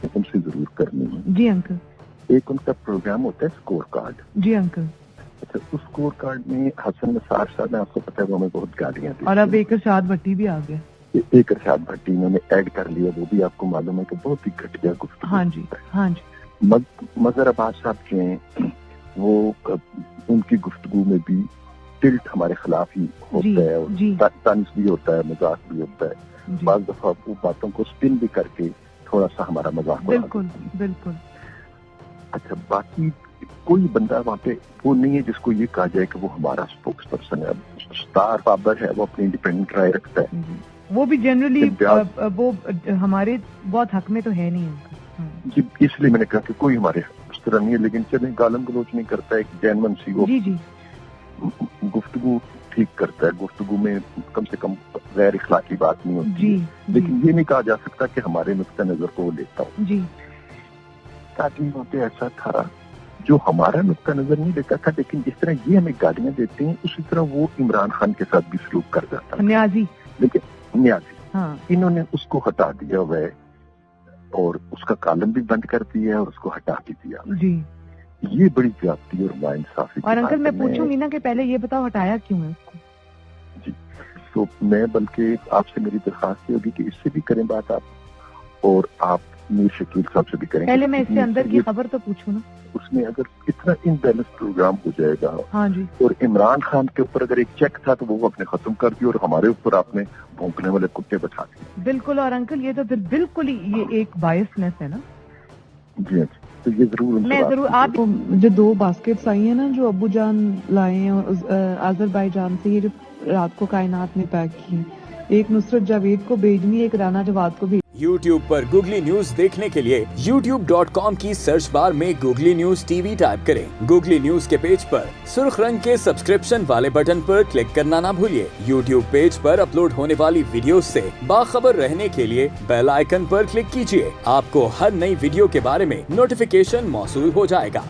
उनसे जरूर करनी है। जी अंकल। एक उनका प्रोग्राम होता है स्कोर कार्ड। जी अंकल। अच्छा, उस स्कोर कार्ड में हसन नसार साहब, आपको पता है वो हमें बहुत गालियां दी और अब एक इरशाद भट्टी भी आ गया। एक इरशाद भट्टी इन्होंने ऐड कर लिया, वो भी आपको मालूम है कि बहुत ही घटिया गुफ्तगू। हाँ जी, हाँ जी। मगर अब्बास साहब जो हैं वो उनकी गुफ्तगू में भी टिल्ट हमारे खिलाफ ही होता है, और तंज भी होता है, मजाक भी होता है। बाज़ दफा वो बातों को स्पिन भी करके थोड़ा सा हमारा मजाक उड़ा बिल्कुल बिल्कुल। अच्छा, बाकी कोई बंदा वहाँ पे वो नहीं है जिसको ये कहा जाए कि वो हमारा स्पोक्स पर्सन है। स्टार बाबर है, वो अपनी इंडिपेंडेंट राय रखता है, वो भी जनरली वो हमारे बहुत हक में तो है नहीं उनका जी। इसलिए मैंने कहा कि कोई हमारे उस तरह नहीं है, लेकिन चले गालम गलोच नहीं करता है, जैनमन सी वो गुफ्तगू ठीक करता है, गुफ्तगू में कम से कम गैर इखलाकी बात नहीं होती है। लेकिन ये नहीं कहा जा सकता कि हमारे नुक्ता नजर को वो लेता हो जी। ताकि वहाँ पे ऐसा था जो हमारा नुक्ता नजर नहीं देता था, लेकिन जिस तरह ये हमें गालियां देते हैं उसी तरह वो इमरान खान के साथ भी सलूक कर जाता है। न्याजी, लेकिन न्याजी, हाँ। इन्होंने उसको हटा दिया हुआ है और उसका कॉलम भी बंद कर दिया है और उसको हटा भी दिया जी। ये बड़ी ज्यादती और नाइंसाफी। और अंकल मैं पूछूंगी ना कि पहले ये बताओ हटाया क्यों है उसको? जी, तो मैं बल्कि आपसे मेरी दरखास्त होगी कि इससे भी करें बात आप, और आप मीर शकील साहब से भी करें। पहले मैं इससे अंदर की खबर तो पूछूं ना। उसमें अगर इतना इनबैलेंस प्रोग्राम हो जाएगा, हाँ जी, और इमरान खान के ऊपर अगर एक चेक था तो वो आपने खत्म कर दिया और हमारे ऊपर आपने भौंकने वाले कुत्ते बैठा दिए। बिल्कुल। और अंकल ये तो फिर बिल्कुल ही ये एक बायसनेस है ना। जी हाँ, तो ये जरूर मैं जरूर आप जो 2 बास्केट्स आई है ना जो अब्बू जान लाए हैं अजरबैजान से, ये जो रात को कायनात ने पैक की है, एक नुसरत जावेद को भेजनी, एक राना जवाद को भेजनी। YouTube पर गूगली न्यूज देखने के लिए youtube.com की सर्च बार में गूगली न्यूज टीवी टाइप करें। गूगली न्यूज के पेज पर सुर्ख रंग के सब्सक्रिप्शन वाले बटन पर क्लिक करना ना भूलिए। YouTube पेज पर अपलोड होने वाली वीडियोस से बाखबर रहने के लिए बेल आइकन पर क्लिक कीजिए। आपको हर नई वीडियो के बारे में नोटिफिकेशन मौसूल हो जाएगा।